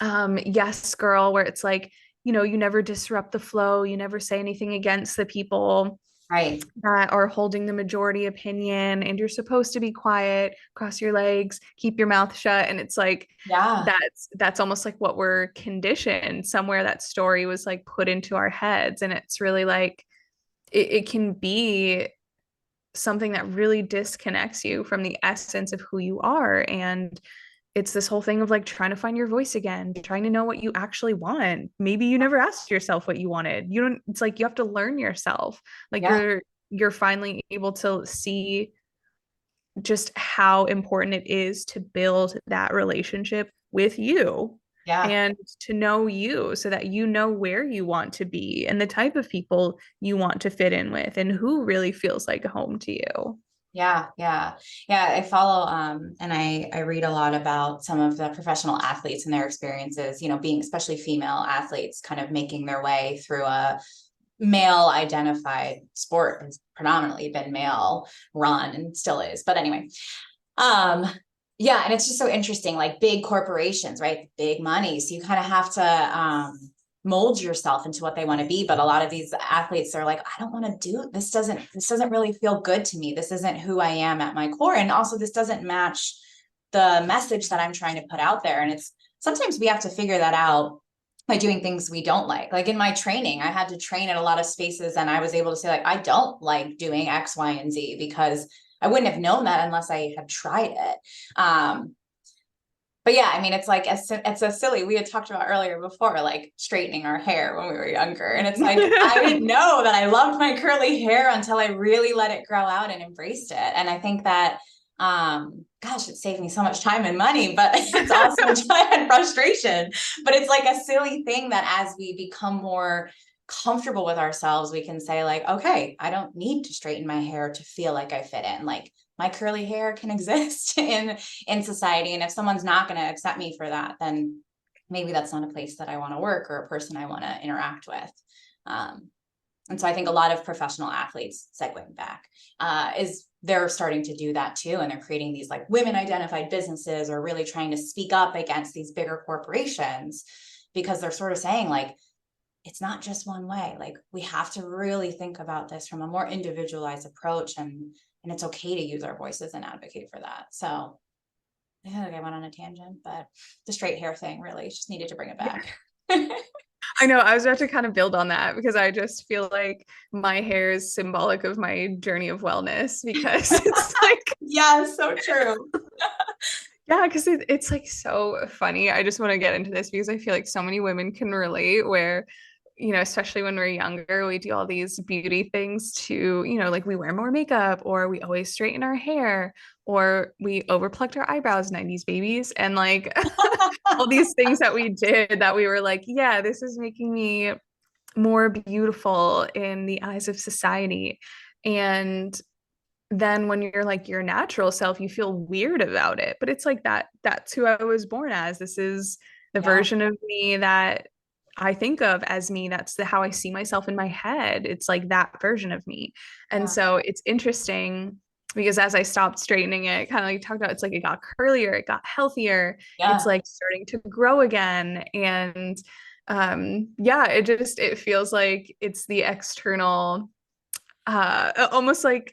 yes girl where it's like, you never disrupt the flow, you never say anything against the people Right. that are holding the majority opinion and you're supposed to be quiet, cross your legs, keep your mouth shut. And it's like Yeah. that's almost like what we're conditioned. Somewhere that story was like put into our heads. And it's really like it can be something that really disconnects you from the essence of who you are. And it's this whole thing of like trying to find your voice again, trying to know what you actually want. Maybe you never asked yourself what you wanted. You don't, it's like you have to learn yourself. Like Yeah. you're finally able to see just how important it is to build that relationship with you Yeah. and to know you so that you know where you want to be and the type of people you want to fit in with and who really feels like home to you. Yeah, yeah, yeah. I follow and I read a lot about some of the professional athletes and their experiences, being especially female athletes kind of making their way through a male identified sport. Has predominantly been male run and still is. But anyway, um yeah, and it's just so interesting, like big corporations, right? Big money. So you kind of have to mold yourself into what they want to be. But a lot of these athletes are like, I don't want to do this doesn't really feel good to me. This isn't who I am at my core. And also this doesn't match the message that I'm trying to put out there. And it's sometimes we have to figure that out by doing things we don't like. Like in my training, I had to train at a lot of spaces and I was able to say, like, I don't like doing X, Y, and Z because I wouldn't have known that unless I had tried it. But yeah, I mean, it's like, it's a silly, we had talked about earlier before, like straightening our hair when we were younger. And it's like, I didn't know that I loved my curly hair until I really let it grow out and embraced it. And I think that, gosh, it saved me so much time and money, but it's also time and frustration. But it's like a silly thing that as we become more comfortable with ourselves, we can say like, okay, I don't need to straighten my hair to feel like I fit in. Like my curly hair can exist in society. And if someone's not going to accept me for that, then maybe that's not a place that I want to work or a person I want to interact with. And so I think a lot of professional athletes, segueing back, is they're starting to do that too. And they're creating these like women identified businesses or really trying to speak up against these bigger corporations because they're sort of saying like, it's not just one way. Like we have to really think about this from a more individualized approach, and it's okay to use our voices and advocate for that. So I feel like I went on a tangent, but the straight hair thing really just needed to bring it Yeah. back. I know. I was about to kind of build on that because I just feel like my hair is symbolic of my journey of wellness because it's like, Yeah, so true. yeah, because it's like so funny. I just want to get into this because I feel like so many women can relate where, especially when we're younger, we do all these beauty things to, like we wear more makeup or we always straighten our hair or we overplucked our eyebrows, 90s babies. And like all these things that we did that we were like, yeah, this is making me more beautiful in the eyes of society. And then when you're like your natural self, you feel weird about it. But it's like that's who I was born as. This is the Yeah, version of me that I think of as me. That's how I see myself in my head. It's like that version of me. And yeah, so it's interesting because as I stopped straightening it, kind of like talked about, it's like it got curlier, it got healthier, it's yeah, like starting to grow again. And yeah, it feels like it's the external, almost like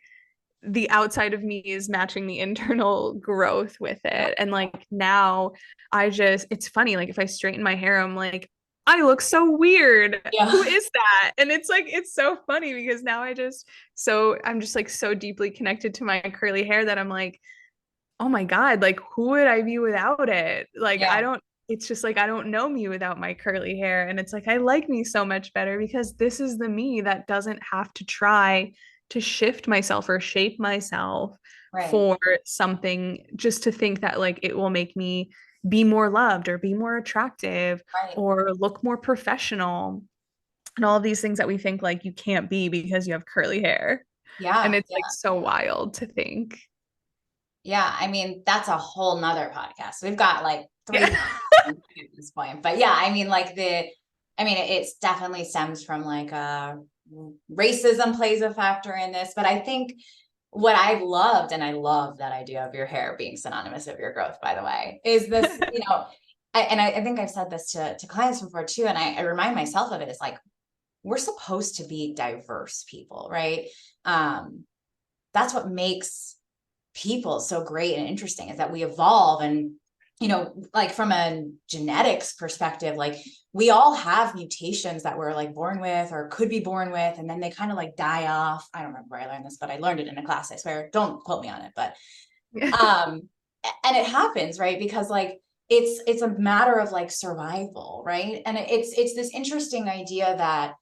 the outside of me is matching the internal growth with yeah, it. And like now it's funny, like if I straighten my hair, I'm like, I look so weird. Who yeah, is that? And it's like, it's so funny because now I'm just like so deeply connected to my curly hair that I'm like, oh my God, like who would I be without it? Like, yeah, it's just like, I don't know me without my curly hair. And it's like, I like me so much better because this is the me that doesn't have to try to shift myself or shape myself right, for something just to think that like it will make me be more loved or be more attractive right. or look more professional and all of these things that we think like you can't be because you have curly hair. Yeah. And it's like so wild to think. Yeah. I mean, that's a whole nother podcast. We've got like three Yeah. podcasts at this point. But yeah, I mean, it's definitely stems from like racism plays a factor in this. But I think what I've loved, and I love that idea of your hair being synonymous with your growth, by the way, is this, I think I've said this to clients before too. And I remind myself of it. It's like, we're supposed to be diverse people, right? That's what makes people so great and interesting, is that we evolve. And like from a genetics perspective, like we all have mutations that we're like born with or could be born with, and then they kind of like die off. I don't remember where I learned this, but I learned it in a class, I swear, don't quote me on it. But and it happens, right? Because like it's a matter of like survival, right? And it's this interesting idea that,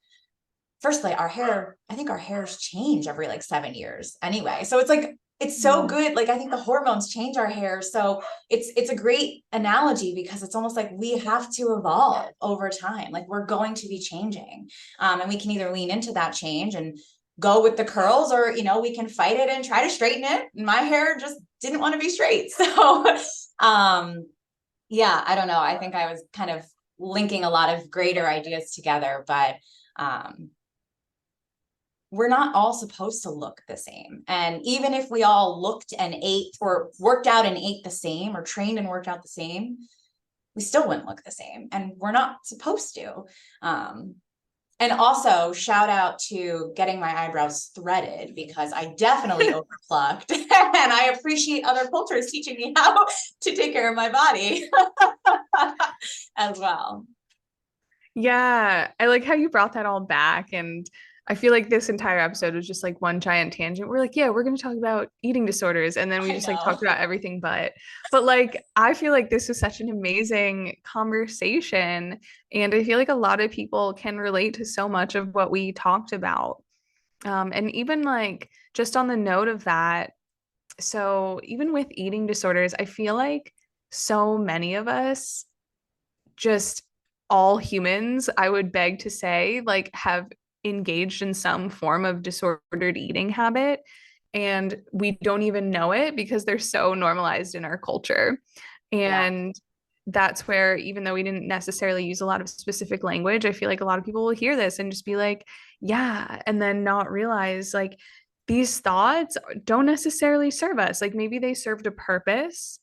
firstly, I think our hairs change every like 7 years anyway. So it's like, it's so good. Like, I think the hormones change our hair. So it's a great analogy, because it's almost like we have to evolve over time. Like, we're going to be changing. And we can either lean into that change and go with the curls, or, we can fight it and try to straighten it. My hair just didn't want to be straight. So, yeah, I don't know. I think I was kind of linking a lot of greater ideas together, but, we're not all supposed to look the same. And even if we all looked and ate, or worked out and ate the same, or trained and worked out the same, we still wouldn't look the same. And we're not supposed to. And also, shout out to getting my eyebrows threaded, because I definitely overplucked. And I appreciate other cultures teaching me how to take care of my body as well. Yeah, I like how you brought that all back. And I feel like this entire episode was just like one giant tangent. We're like, yeah, we're going to talk about eating disorders. And then we I just like know. talked about everything but like, I feel like this was such an amazing conversation. And I feel like a lot of people can relate to so much of what we talked about. And even like, just on the note of that, so even with eating disorders, I feel like so many of us, just all humans, I would beg to say, like have engaged in some form of disordered eating habit. And we don't even know it because they're so normalized in our culture. Yeah. And that's where, even though we didn't necessarily use a lot of specific language, I feel like a lot of people will hear this and just be like, yeah, and then not realize like these thoughts don't necessarily serve us. Like maybe they served a purpose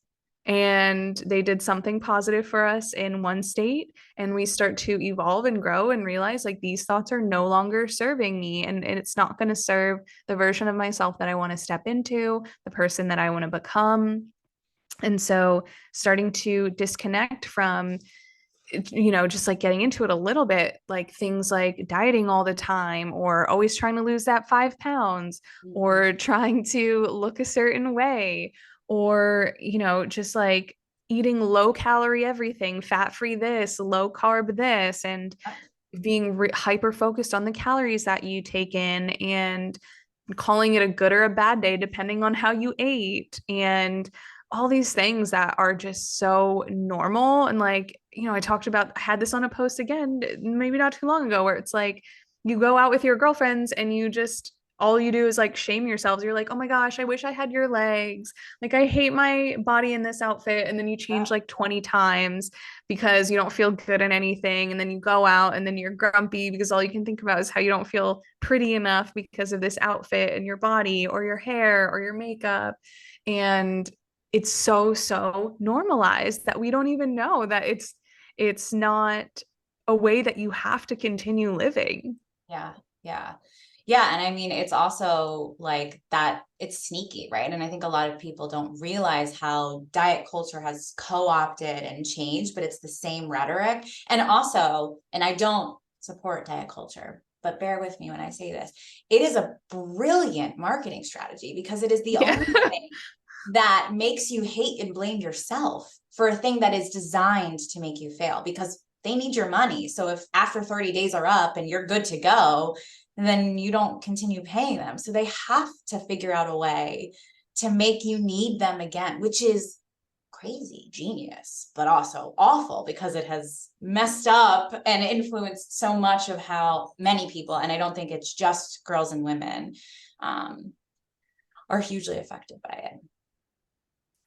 and they did something positive for us in one state, and we start to evolve and grow and realize like these thoughts are no longer serving me, and it's not going to serve the version of myself that I want to step into, the person that I want to become. And so starting to disconnect from, just like getting into it a little bit, like things like dieting all the time, or always trying to lose that 5 pounds, Mhm. or trying to look a certain way, or, just like eating low calorie everything, fat free this, low carb this, and being hyper focused on the calories that you take in, and calling it a good or a bad day depending on how you ate, and all these things that are just so normal. And like, I had this on a post again maybe not too long ago, where it's like you go out with your girlfriends and you just, all you do is like shame yourselves. You're like, oh my gosh, I wish I had your legs, like I hate my body in this outfit, and then you change like 20 times because you don't feel good in anything. And then you go out and then you're grumpy because all you can think about is how you don't feel pretty enough because of this outfit and your body or your hair or your makeup. And it's so normalized that we don't even know that it's not a way that you have to continue living. Yeah, yeah. Yeah, and I mean, it's also like that, it's sneaky, right? And I think a lot of people don't realize how diet culture has co-opted and changed, but it's the same rhetoric. And also, and I don't support diet culture, but bear with me when I say this, it is a brilliant marketing strategy, because it is the Yeah. only thing that makes you hate and blame yourself for a thing that is designed to make you fail, because they need your money. So if after 30 days are up and you're good to go, then you don't continue paying them. So they have to figure out a way to make you need them again, which is crazy genius, but also awful, because it has messed up and influenced so much of how many people, and I don't think it's just girls and women, are hugely affected by it.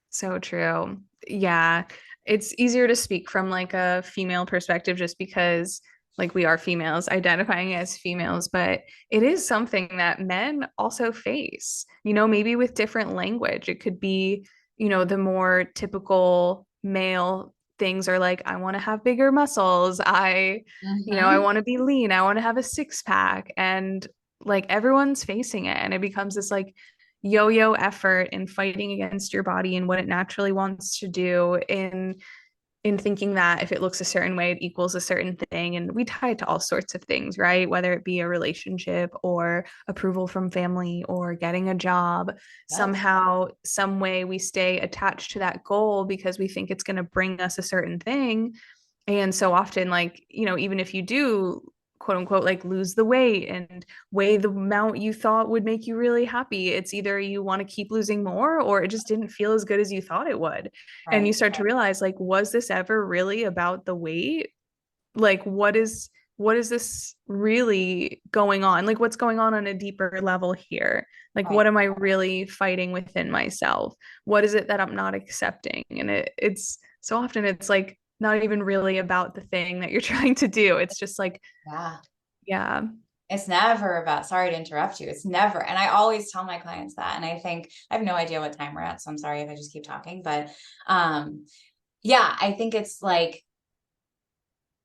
So true. Yeah. It's easier to speak from like a female perspective just because like we are females, identifying as females, but it is something that men also face, maybe with different language. It could be, the more typical male things are like, I want to have bigger muscles. I Mm-hmm. want to be lean. I want to have a six pack. And like everyone's facing it. And it becomes this like yo-yo effort in fighting against your body and what it naturally wants to do in thinking that if it looks a certain way it equals a certain thing, and we tie it to all sorts of things, right? Whether it be a relationship or approval from family or getting a job, Yep. somehow some way we stay attached to that goal because we think it's going to bring us a certain thing. And so often, like, even if you do quote unquote like lose the weight and weigh the amount you thought would make you really happy, it's either you want to keep losing more or it just didn't feel as good as you thought it would. And you Right. start to realize, like, was this ever really about the weight? Like, what is this really going on? Like, what's going on a deeper level here? Like, Right. what am I really fighting within myself? What is it that I'm not accepting? And it's so often it's like not even really about the thing that you're trying to do. It's just like, Yeah. yeah, It's never about, sorry to interrupt you. It's never. And I always tell my clients that. And I think I have no idea what time we're at. So I'm sorry if I just keep talking. But yeah, I think it's like,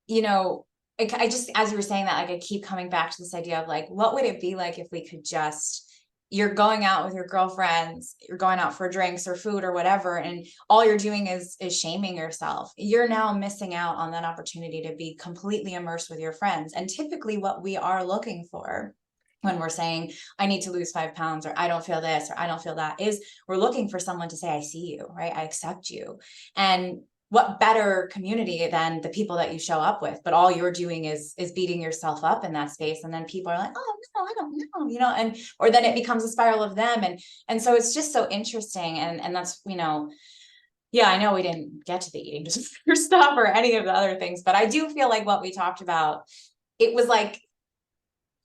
you know, I just, as you were saying that, like, I keep coming back to this idea of like, what would it be like if we could just, you're going out with your girlfriends, you're going out for drinks or food or whatever, and all you're doing is shaming yourself. You're now missing out on that opportunity to be completely immersed with your friends. And typically what we are looking for when we're saying, I need to lose 5 pounds, or I don't feel this, or I don't feel that, is we're looking for someone to say, I see you, right? I accept you. And what better community than the people that you show up with, but all you're doing is beating yourself up in that space. And then people are like, oh no, I don't know, and or then it becomes a spiral of them. And so it's just so interesting. And that's, yeah, I know we didn't get to the eating disorder stuff or any of the other things, but I do feel like what we talked about, it was like,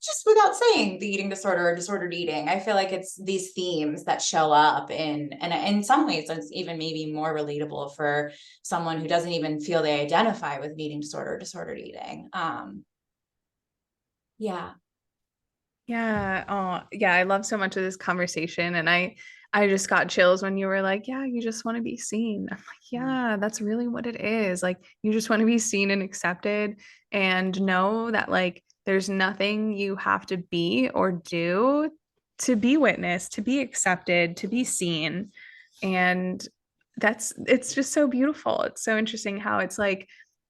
just without saying, the eating disorder or disordered eating, I feel like it's these themes that show up and in some ways it's even maybe more relatable for someone who doesn't even feel they identify with an eating disorder or disordered eating. Yeah. yeah. Oh, yeah. I love so much of this conversation. And I just got chills when you were like, yeah, you just want to be seen. I'm like, yeah, that's really what it is. Like, you just want to be seen and accepted and know that, like, there's nothing you have to be or do to be witnessed, to be accepted, to be seen. And it's just so beautiful. It's so interesting how it's like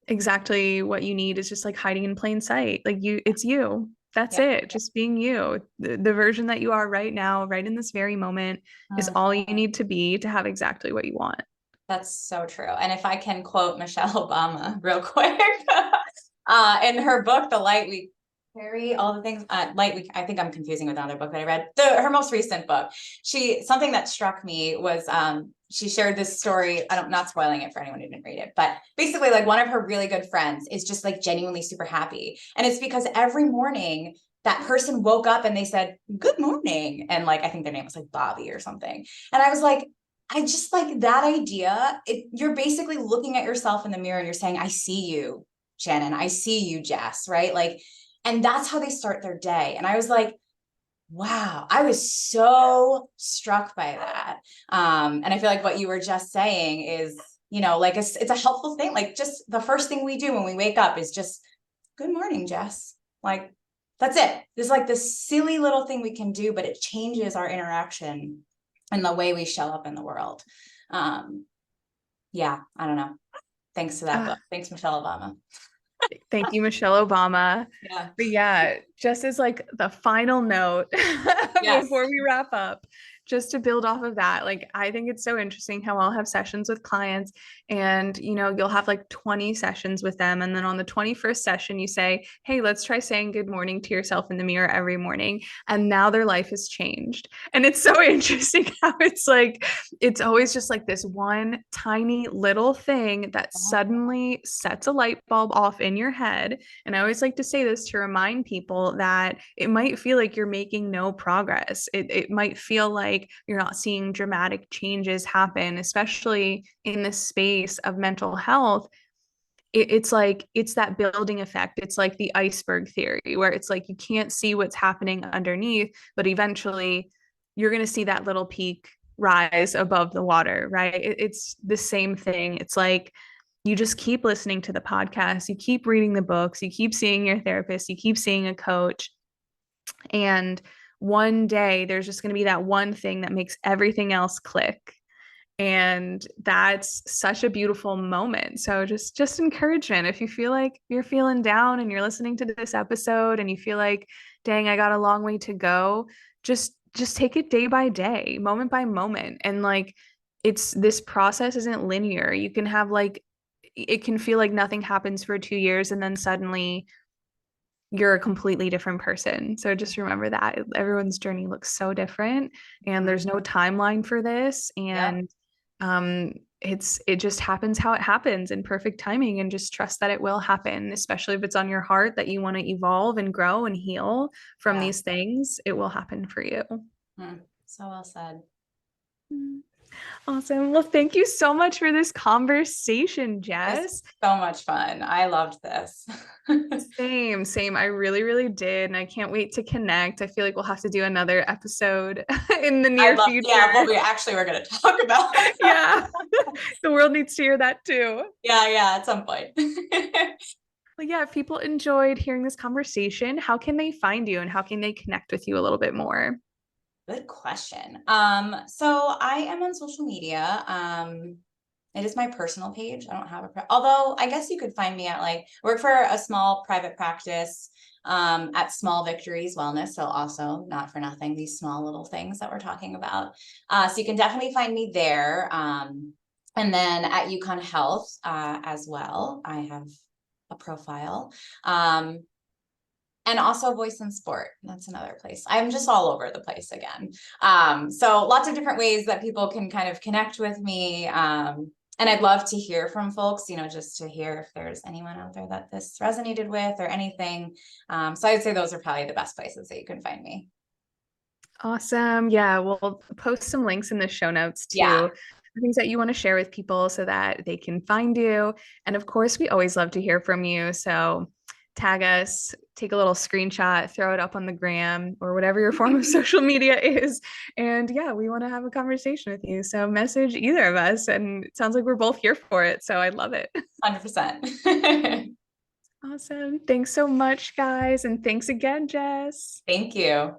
exactly what you need is just like hiding in plain sight. Like it's you. That's Yeah. it. Just being you. The version that you are right now, right in this very moment, is all you need to be to have exactly what you want. That's so true. And if I can quote Michelle Obama real quick, in her book, The Light We Carry, all the things, I think I'm confusing with another book that I read, her most recent book. Something that struck me was, she shared this story. Not spoiling it for anyone who didn't read it, but basically like one of her really good friends is just like genuinely super happy. And it's because every morning that person woke up and they said, good morning. And like, I think their name was like Bobby or something. And I was like, I just like that idea. You're basically looking at yourself in the mirror and you're saying, I see you, Shannon. I see you, Jess, right? Like, and that's how they start their day. And I was like, wow, I was so struck by that. And I feel like what you were just saying is, like it's a helpful thing. Like just the first thing we do when we wake up is just, good morning, Jess. Like, that's it. It's like this silly little thing we can do, but it changes our interaction and the way we show up in the world. Um, yeah, I don't know. Thanks to that Uh, book. Thanks, Michelle Obama. Thank you, Michelle Obama. Yeah. But yeah, just as like the final note Yes. before we wrap up, just to build off of that, like I think it's so interesting how I'll have sessions with clients and you'll have like 20 sessions with them, and then on the 21st session you say, hey, let's try saying good morning to yourself in the mirror every morning, and now their life has changed. And it's so interesting how it's like it's always just like this one tiny little thing that suddenly sets a light bulb off in your head. And I always like to say this to remind people that it might feel like you're making no progress. It might feel like you're not seeing dramatic changes happen, especially in the space of mental health. It's like it's that building effect. It's like the iceberg theory, where it's like you can't see what's happening underneath, but eventually you're going to see that little peak rise above the water, right? It's the same thing. It's like you just keep listening to the podcast, you keep reading the books, you keep seeing your therapist, you keep seeing a coach, and one day there's just going to be that one thing that makes everything else click. And that's such a beautiful moment. So just encouragement. If you feel like you're feeling down and you're listening to this episode and you feel like, dang, I got a long way to go, just take it day by day, moment by moment. And like it's this process isn't linear. You can have like it can feel like nothing happens for 2 years and then suddenly you're a completely different person. So just remember that everyone's journey looks so different and there's no timeline for this. Yep. And it just happens how it happens in perfect timing, and just trust that it will happen, especially if it's on your heart that you want to evolve and grow and heal from Yeah. these things. It will happen for you. So well said. Awesome. Well, thank you so much for this conversation, It was Jess. so much fun. I loved this. Same. I really, really did. And I can't wait to connect. I feel like we'll have to do another episode in the near I'd love, yeah, well, future. we're going to talk about. Yeah. The world needs to hear that too. Yeah, at some point. Well, yeah, if people enjoyed hearing this conversation, how can they find you and how can they connect with you a little bit more? Good question. So I am on social media. It is my personal page. I don't have although I guess you could find me at like work for a small private practice at Small Victories Wellness. So also not for nothing, these small little things that we're talking about. So you can definitely find me there. And then at Yukon Health as well. I have a profile. And also Voice in Sport. That's another place. I'm just all over the place again. So lots of different ways that people can kind of connect with me. And I'd love to hear from folks, just to hear if there's anyone out there that this resonated with or anything. So I'd say those are probably the best places that you can find me. Awesome. Yeah, we'll post some links in the show notes Yeah. to things that you want to share with people so that they can find you. And of course, we always love to hear from you. So tag us, take a little screenshot, throw it up on the gram or whatever your form of social media is. And yeah, we want to have a conversation with you. So message either of us. And it sounds like we're both here for it. So I love it. 100%. Awesome. Thanks so much, guys. And thanks again, Jess. Thank you.